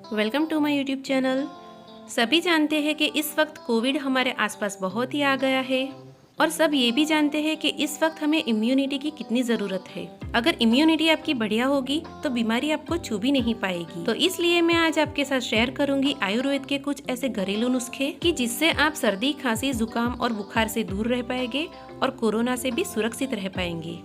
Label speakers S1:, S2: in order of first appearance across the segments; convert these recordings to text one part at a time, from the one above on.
S1: Welcome to my YouTube channel. सभी जानते हैं कि इस वक्त कोविड हमारे आसपास बहुत ही आ गया है और सब ये भी जानते हैं कि इस वक्त हमें इम्यूनिटी की कितनी ज़रूरत है। अगर इम्यूनिटी आपकी बढ़िया होगी तो बीमारी आपको छू भी नहीं पाएगी। तो इसलिए मैं आज आपके साथ शेयर करूंगी आयुर्वेद के कुछ ऐसे घरेलू नुस्खे कि जिससे आप सर्दी, खांसी, जुकाम और बुखार से दूर रह पाएंगे और कोरोना से भी सुरक्षित रह पाएंगे।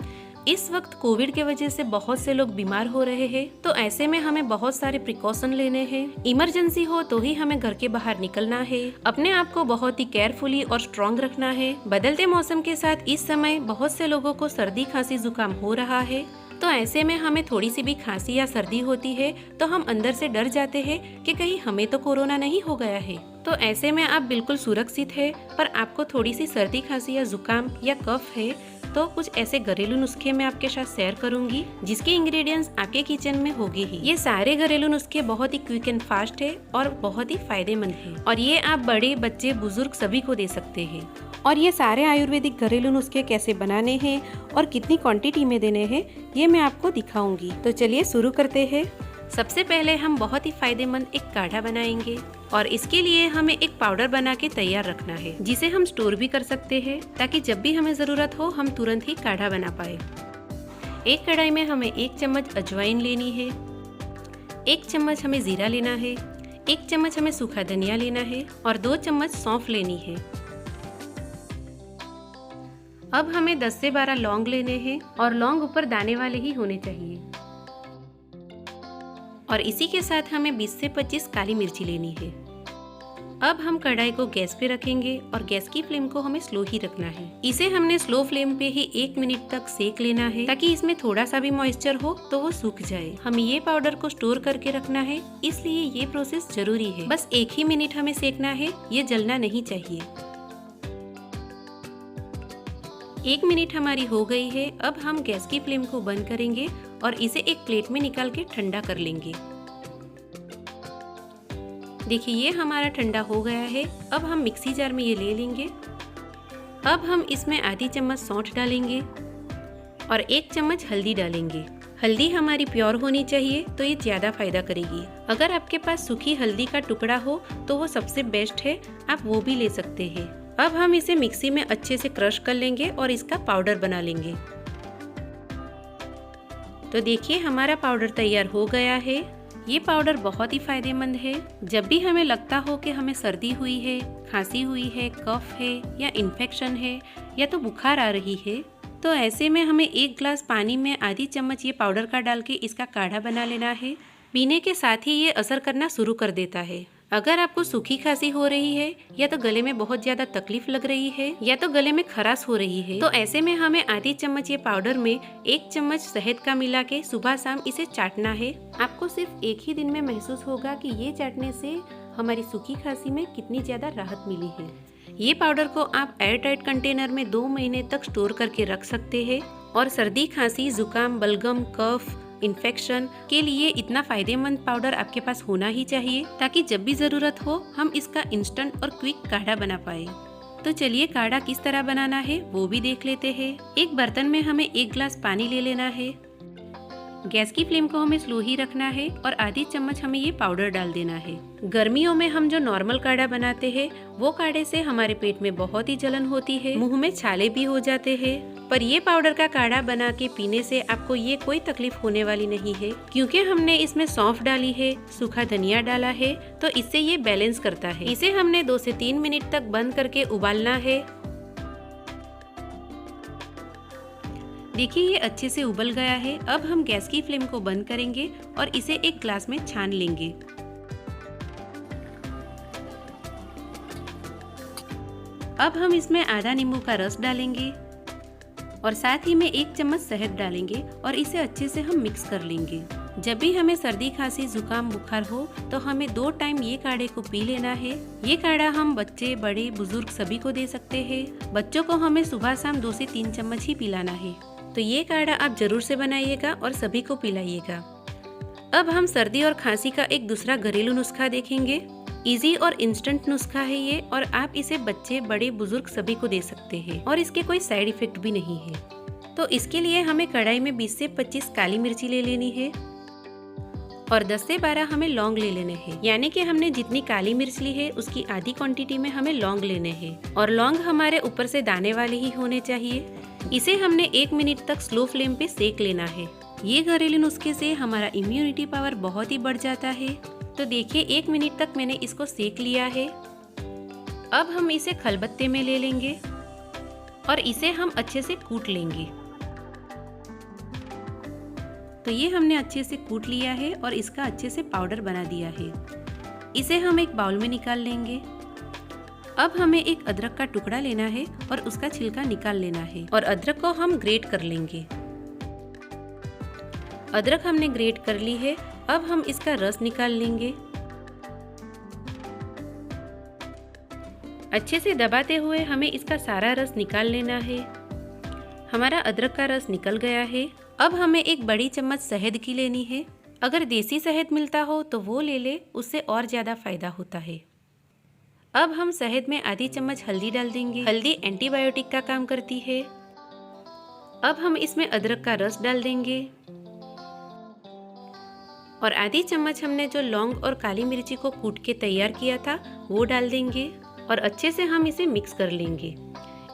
S1: इस वक्त कोविड के वजह से बहुत से लोग बीमार हो रहे हैं, तो ऐसे में हमें बहुत सारे प्रिकॉशन लेने हैं। इमरजेंसी हो तो ही हमें घर के बाहर निकलना है। अपने आप को बहुत ही केयरफुली और स्ट्रॉन्ग रखना है। बदलते मौसम के साथ इस समय बहुत से लोगों को सर्दी, खांसी, जुकाम हो रहा है। तो ऐसे में हमें थोड़ी सी भी खांसी या सर्दी होती है तो हम अंदर से डर जाते हैं कि कहीं हमें तो कोरोना नहीं हो गया है। तो ऐसे में आप बिल्कुल सुरक्षित है, पर आपको थोड़ी सी सर्दी, खांसी या जुकाम या कफ है तो कुछ ऐसे घरेलू नुस्खे मैं आपके साथ शेयर करूंगी जिसके इंग्रेडिएंट्स आपके किचन में होंगे ही। ये सारे घरेलू नुस्खे बहुत ही क्विक एंड फास्ट है और बहुत ही फायदेमंद है और ये आप बड़े, बच्चे, बुजुर्ग सभी को दे सकते हैं। और ये सारे आयुर्वेदिक घरेलू नुस्खे कैसे बनाने हैं और कितनी क्वांटिटी में देने हैं ये मैं आपको दिखाऊंगी। तो चलिए शुरू करते हैं। सबसे पहले हम बहुत ही फायदेमंद एक काढ़ा बनाएंगे और इसके लिए हमें एक पाउडर बना के तैयार रखना है जिसे हम स्टोर भी कर सकते हैं ताकि जब भी हमें जरूरत हो हम तुरंत ही काढ़ा बना पाए। एक कढ़ाई में हमें 1 चम्मच अजवाइन लेनी है, 1 चम्मच हमें जीरा लेना है, 1 चम्मच हमें सूखा धनिया लेना है और 2 चम्मच सौंफ लेनी है। अब हमें 10 से 12 लौंग लेने हैं और लौंग ऊपर दाने वाले ही होने चाहिए। और इसी के साथ हमें 20 से 25 काली मिर्ची लेनी है। अब हम कढ़ाई को गैस पे रखेंगे और गैस की फ्लेम को हमें स्लो ही रखना है। इसे हमने स्लो फ्लेम पे ही 1 मिनट तक सेक लेना है ताकि इसमें थोड़ा सा भी मॉइस्चर हो तो वो सूख जाए। हमें ये पाउडर को स्टोर करके रखना है, इसलिए ये प्रोसेस जरूरी है। बस 1 ही मिनट हमें सेकना है, ये जलना नहीं चाहिए। 1 मिनट हमारी हो गई है। अब हम गैस की फ्लेम को बंद करेंगे और इसे एक प्लेट में निकाल के ठंडा कर लेंगे। देखिए ये हमारा ठंडा हो गया है। अब हम मिक्सी जार में ये ले लेंगे। अब हम इसमें आधी चम्मच सौंठ डालेंगे और 1 चम्मच हल्दी डालेंगे। हल्दी हमारी प्योर होनी चाहिए तो ये ज्यादा फायदा करेगी। अगर आपके पास सूखी हल्दी का टुकड़ा हो तो वो सबसे बेस्ट है, आप वो भी ले सकते हैं। अब हम इसे मिक्सी में अच्छे से क्रश कर लेंगे और इसका पाउडर बना लेंगे। तो देखिए हमारा पाउडर तैयार हो गया है। ये पाउडर बहुत ही फायदेमंद है। जब भी हमें लगता हो कि हमें सर्दी हुई है, खांसी हुई है, कफ है या इन्फेक्शन है या तो बुखार आ रही है, तो ऐसे में हमें 1 ग्लास पानी में आधी चम्मच ये पाउडर का डाल के इसका काढ़ा बना लेना है। पीने के साथ ही ये असर करना शुरू कर देता है। अगर आपको सूखी खांसी हो रही है या तो गले में बहुत ज्यादा तकलीफ लग रही है या तो गले में खराश हो रही है, तो ऐसे में हमें आधी चम्मच ये पाउडर में 1 चम्मच शहद का मिला के सुबह शाम इसे चाटना है। आपको सिर्फ 1 ही दिन में महसूस होगा कि ये चाटने से हमारी सूखी खांसी में कितनी ज्यादा राहत मिली है। ये पाउडर को आप एयर टाइट कंटेनर में 2 महीने तक स्टोर करके रख सकते हैं और सर्दी, खांसी, जुकाम, बलगम, कफ, इन्फेक्शन के लिए इतना फायदेमंद पाउडर आपके पास होना ही चाहिए ताकि जब भी जरूरत हो हम इसका इंस्टेंट और क्विक काढ़ा बना पाए। तो चलिए काढ़ा किस तरह बनाना है वो भी देख लेते हैं। एक बर्तन में हमें 1 ग्लास पानी ले लेना है। गैस की फ्लेम को हमें स्लो ही रखना है और आधी चम्मच हमें ये पाउडर डाल देना है। गर्मियों में हम जो नॉर्मल काढ़ा बनाते हैं वो काढ़े से हमारे पेट में बहुत ही जलन होती है, मुंह में छाले भी हो जाते हैं, पर ये पाउडर का काढ़ा बना के पीने से आपको ये कोई तकलीफ होने वाली नहीं है क्योंकि हमने इसमें सौंफ डाली है, सूखा धनिया डाला है, तो इससे ये बैलेंस करता है। इसे हमने 2 से 3 मिनट तक बंद करके उबालना है। देखिए ये अच्छे से उबल गया है। अब हम गैस की फ्लेम को बंद करेंगे और इसे एक ग्लास में छान लेंगे। अब हम इसमें आधा नींबू का रस डालेंगे और साथ ही में 1 चम्मच शहद डालेंगे और इसे अच्छे से हम मिक्स कर लेंगे। जब भी हमें सर्दी, खांसी, जुकाम, बुखार हो तो हमें 2 टाइम ये काढ़े को पी लेना है। ये काढ़ा हम बच्चे, बड़े, बुजुर्ग सभी को दे सकते हैं। बच्चों को हमें सुबह शाम 2 से 3 चम्मच ही पिलाना है। तो ये काढ़ा आप जरूर से बनाइएगा और सभी को पिलाइएगा। अब हम सर्दी और खांसी का एक दूसरा घरेलू नुस्खा देखेंगे। इजी और इंस्टेंट नुस्खा है ये और आप इसे बच्चे, बड़े, बुजुर्ग सभी को दे सकते हैं और इसके कोई साइड इफेक्ट भी नहीं है। तो इसके लिए हमें कढ़ाई में 20 से 25 काली मिर्ची ले लेनी है और 10 से 12 हमें लौंग ले लेने हैं। यानी कि हमने जितनी काली मिर्च ली है उसकी आधी क्वांटिटी में हमें लौंग लेने हैं और लौंग हमारे ऊपर से दाने वाले ही होने चाहिए। इसे हमने 1 मिनट तक स्लो फ्लेम पे सेक लेना है। ये घरेलू नुस्खे से हमारा इम्यूनिटी पावर बहुत ही बढ़ जाता है। तो देखिए 1 मिनट तक मैंने इसको सेक लिया है। अब हम इसे खलबत्ते में ले लेंगे और इसे हम अच्छे से कूट लेंगे। तो ये हमने अच्छे से कूट लिया है और इसका अच्छे से पाउडर बना दिया है। इसे हम एक बाउल में निकाल लेंगे। अब हमें एक अदरक का टुकड़ा लेना है और उसका छिलका निकाल लेना है और अदरक को हम ग्रेट कर लेंगे। अदरक हमने ग्रेट कर ली है। अब हम इसका रस निकाल लेंगे। अच्छे से दबाते हुए हमें इसका सारा रस निकाल लेना है। हमारा अदरक का रस निकल गया है। अब हमें एक बड़ी चम्मच शहद की लेनी है। अगर देसी शहद मिलता हो तो वो ले ले, उससे और ज़्यादा फायदा होता है। अब हम शहद में आधी चम्मच हल्दी डाल देंगे। हल्दी एंटीबायोटिक का काम करती है। अब हम इसमें अदरक का रस डाल देंगे और आधी चम्मच हमने जो लौंग और काली मिर्ची को कूट के तैयार किया था वो डाल देंगे और अच्छे से हम इसे मिक्स कर लेंगे।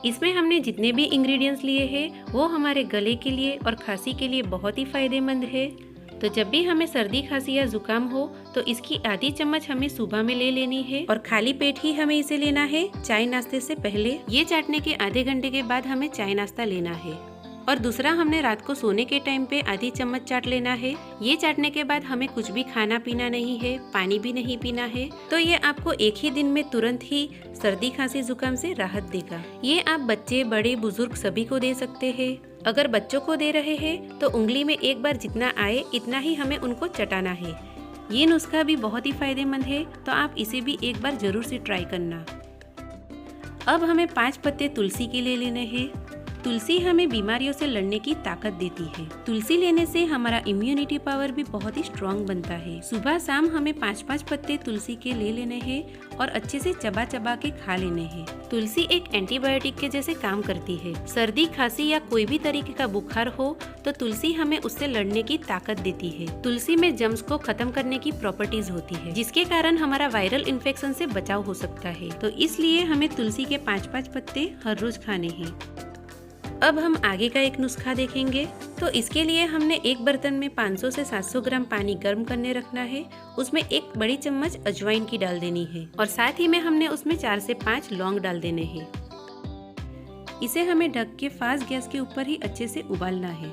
S1: इसमें हमने जितने भी इंग्रेडिएंट्स लिए हैं वो हमारे गले के लिए और खांसी के लिए बहुत ही फायदेमंद है। तो जब भी हमें सर्दी खांसी या जुकाम हो तो इसकी आधी चम्मच हमें सुबह में ले लेनी है और खाली पेट ही हमें इसे लेना है चाय नाश्ते से पहले। ये चाटने के आधे घंटे के बाद हमें चाय नाश्ता लेना है और दूसरा हमने रात को सोने के टाइम पे आधी चम्मच चाट लेना है। ये चाटने के बाद हमें कुछ भी खाना पीना नहीं है, पानी भी नहीं पीना है। तो ये आपको एक ही दिन में तुरंत ही सर्दी खांसी जुकाम से राहत देगा। ये आप बच्चे बड़े बुजुर्ग सभी को दे सकते हैं। अगर बच्चों को दे रहे हैं तो उंगली में एक बार जितना आए इतना ही हमें उनको चटाना है। ये नुस्खा भी बहुत ही फायदेमंद है, तो आप इसे भी एक बार जरूर से ट्राई करना। अब हमें 5 पत्ते तुलसी के ले लेने हैं। तुलसी हमें बीमारियों से लड़ने की ताकत देती है। तुलसी लेने से हमारा इम्यूनिटी पावर भी बहुत ही स्ट्रॉन्ग बनता है। सुबह शाम हमें 5-5 पत्ते तुलसी के ले लेने हैं और अच्छे से चबा चबा के खा लेने हैं। तुलसी एक एंटीबायोटिक के जैसे काम करती है। सर्दी खांसी या कोई भी तरीके का बुखार हो तो तुलसी हमें उससे लड़ने की ताकत देती है। तुलसी में जर्म्स को खत्म करने की प्रॉपर्टीज होती है, जिसके कारण हमारा वायरल इन्फेक्शन से बचाव हो सकता है। तो इसलिए हमें तुलसी के 5-5 पत्ते हर रोज खाने हैं। अब हम आगे का एक नुस्खा देखेंगे। तो इसके लिए हमने एक बर्तन में 500 से 700 ग्राम पानी गर्म करने रखना है। उसमें एक बड़ी चम्मच अजवाइन की डाल देनी है और साथ ही में हमने उसमें 4 से 5 लौंग डाल देने हैं। इसे हमें ढक के फास्ट गैस के ऊपर ही अच्छे से उबालना है।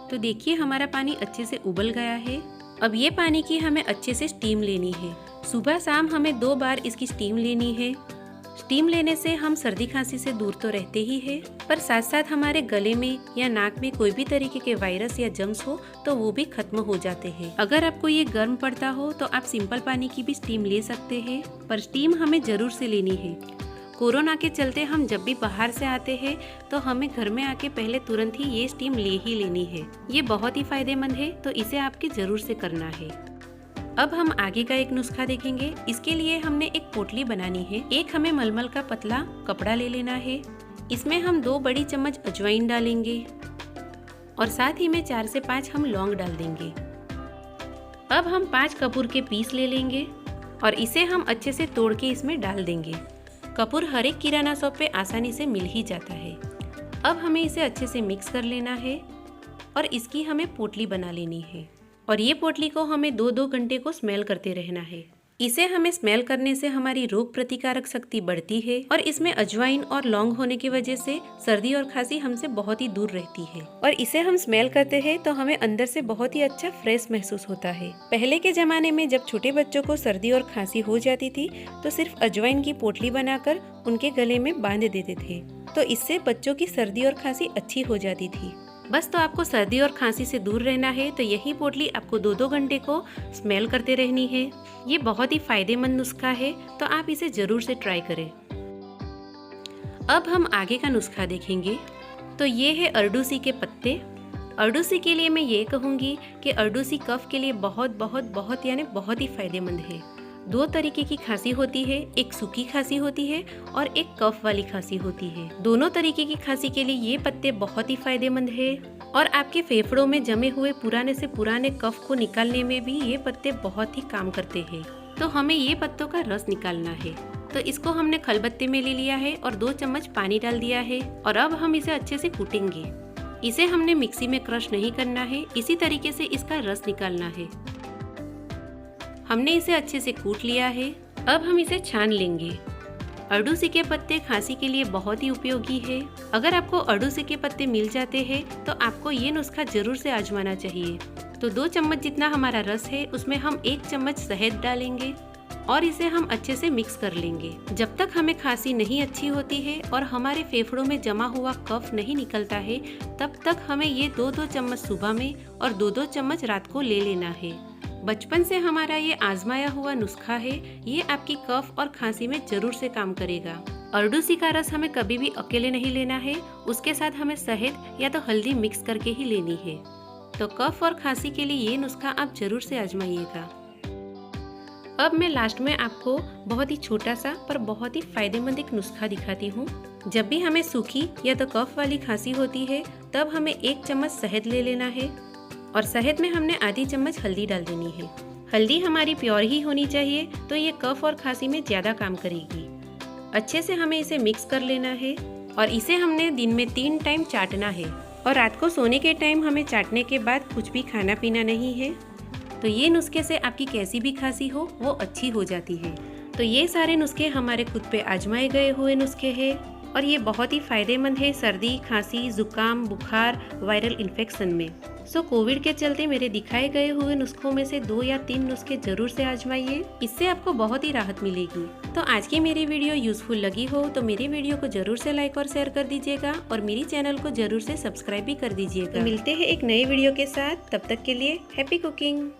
S1: तो देखिए हमारा पानी अच्छे से उबल गया है। अब ये पानी की हमें अच्छे से स्टीम लेनी है। सुबह शाम हमें 2 बार इसकी स्टीम लेनी है। स्टीम लेने से हम सर्दी खांसी से दूर तो रहते ही हैं, पर साथ साथ हमारे गले में या नाक में कोई भी तरीके के वायरस या जर्म्स हो तो वो भी खत्म हो जाते हैं। अगर आपको ये गर्म पड़ता हो तो आप सिंपल पानी की भी स्टीम ले सकते हैं, पर स्टीम हमें जरूर से लेनी है। कोरोना के चलते हम जब भी बाहर से आते हैं तो हमें घर में आके पहले तुरंत ही ये स्टीम ले ही लेनी है। ये बहुत ही फायदेमंद है, तो इसे आपके जरूर से करना है। अब हम आगे का एक नुस्खा देखेंगे। इसके लिए हमने एक पोटली बनानी है। एक हमें मलमल का पतला कपड़ा ले लेना है। इसमें हम 2 बड़ी चम्मच अजवाइन डालेंगे और साथ ही में 4 से 5 हम लौंग डाल देंगे। अब हम 5 कपूर के पीस ले लेंगे और इसे हम अच्छे से तोड़ के इसमें डाल देंगे। कपूर हर एक किराना शॉप पे आसानी से मिल ही जाता है। अब हमें इसे अच्छे से मिक्स कर लेना है और इसकी हमें पोटली बना लेनी है और ये पोटली को हमें 2-2 घंटे को स्मेल करते रहना है। इसे हमें स्मेल करने से हमारी रोग प्रतिकारक शक्ति बढ़ती है और इसमें अजवाइन और लौंग होने की वजह से सर्दी और खांसी हमसे बहुत ही दूर रहती है। और इसे हम स्मेल करते हैं तो हमें अंदर से बहुत ही अच्छा फ्रेश महसूस होता है। पहले के जमाने में जब छोटे बच्चों को सर्दी और खांसी हो जाती थी तो सिर्फ अजवाइन की पोटली बनाकर उनके गले में बांध देते थे, तो इससे बच्चों की सर्दी और खांसी अच्छी हो जाती थी। बस तो आपको सर्दी और खांसी से दूर रहना है तो यही पोटली आपको 2-2 घंटे को स्मेल करते रहनी है। ये बहुत ही फायदेमंद नुस्खा है, तो आप इसे जरूर से ट्राई करें। अब हम आगे का नुस्खा देखेंगे। तो ये है अरडूसी के पत्ते। अरडूसी के लिए मैं ये कहूँगी कि अरडूसी कफ के लिए बहुत बहुत बहुत यानी बहुत ही फायदेमंद है। दो तरीके की खांसी होती है, एक सूखी खांसी होती है और एक कफ वाली खांसी होती है। दोनों तरीके की खांसी के लिए ये पत्ते बहुत ही फायदेमंद है और आपके फेफड़ों में जमे हुए पुराने से पुराने कफ को निकालने में भी ये पत्ते बहुत ही काम करते हैं। तो हमें ये पत्तों का रस निकालना है। तो इसको हमने खलबत्ते में ले लिया है और 2 चम्मच पानी डाल दिया है और अब हम इसे अच्छे से कूटेंगे। इसे हमने मिक्सी में क्रश नहीं करना है, इसी तरीके से इसका रस निकालना है। हमने इसे अच्छे से कूट लिया है। अब हम इसे छान लेंगे। अरडूसी के पत्ते खांसी के लिए बहुत ही उपयोगी है। अगर आपको अरडूसी के पत्ते मिल जाते हैं तो आपको ये नुस्खा जरूर से आजमाना चाहिए। तो 2 चम्मच जितना हमारा रस है उसमें हम 1 चम्मच शहद डालेंगे और इसे हम अच्छे से मिक्स कर लेंगे। जब तक हमें खांसी नहीं अच्छी होती है और हमारे फेफड़ों में जमा हुआ कफ नहीं निकलता है, तब तक हमें ये 2-2 चम्मच सुबह में और 2-2 चम्मच रात को ले लेना है। बचपन से हमारा ये आजमाया हुआ नुस्खा है, ये आपकी कफ और खांसी में जरूर से काम करेगा। अरडूसी का रस हमें कभी भी अकेले नहीं लेना है, उसके साथ हमें शहद या तो हल्दी मिक्स करके ही लेनी है। तो कफ और खांसी के लिए ये नुस्खा आप जरूर से आजमाइएगा। अब मैं लास्ट में आपको बहुत ही छोटा सा पर बहुत ही फायदेमंद एक नुस्खा दिखाती हूँ। जब भी हमें सूखी या तो कफ वाली खांसी होती है तब हमें 1 चम्मच शहद ले लेना है और शहद में हमने आधी चम्मच हल्दी डाल देनी है। हल्दी हमारी प्योर ही होनी चाहिए, तो ये कफ और खांसी में ज़्यादा काम करेगी। अच्छे से हमें इसे मिक्स कर लेना है और इसे हमने दिन में 3 टाइम चाटना है और रात को सोने के टाइम हमें चाटने के बाद कुछ भी खाना पीना नहीं है। तो ये नुस्खे से आपकी कैसी भी खांसी हो वो अच्छी हो जाती है। तो ये सारे नुस्खे हमारे खुद पे आजमाए गए हुए नुस्खे हैं और ये बहुत ही फायदेमंद है सर्दी, खांसी, जुकाम, बुखार, वायरल इन्फेक्शन में। सो कोविड के चलते मेरे दिखाए गए हुए नुस्खों में से 2 या 3 नुस्खे जरूर से आजमाइए, इससे आपको बहुत ही राहत मिलेगी। तो आज की मेरी वीडियो यूजफुल लगी हो तो मेरी वीडियो को जरूर से लाइक और शेयर कर दीजिएगा और मेरी चैनल को जरूर से सब्सक्राइब भी कर दीजिएगा। तो मिलते हैं एक नए वीडियो के साथ, तब तक के लिए हैप्पी कुकिंग।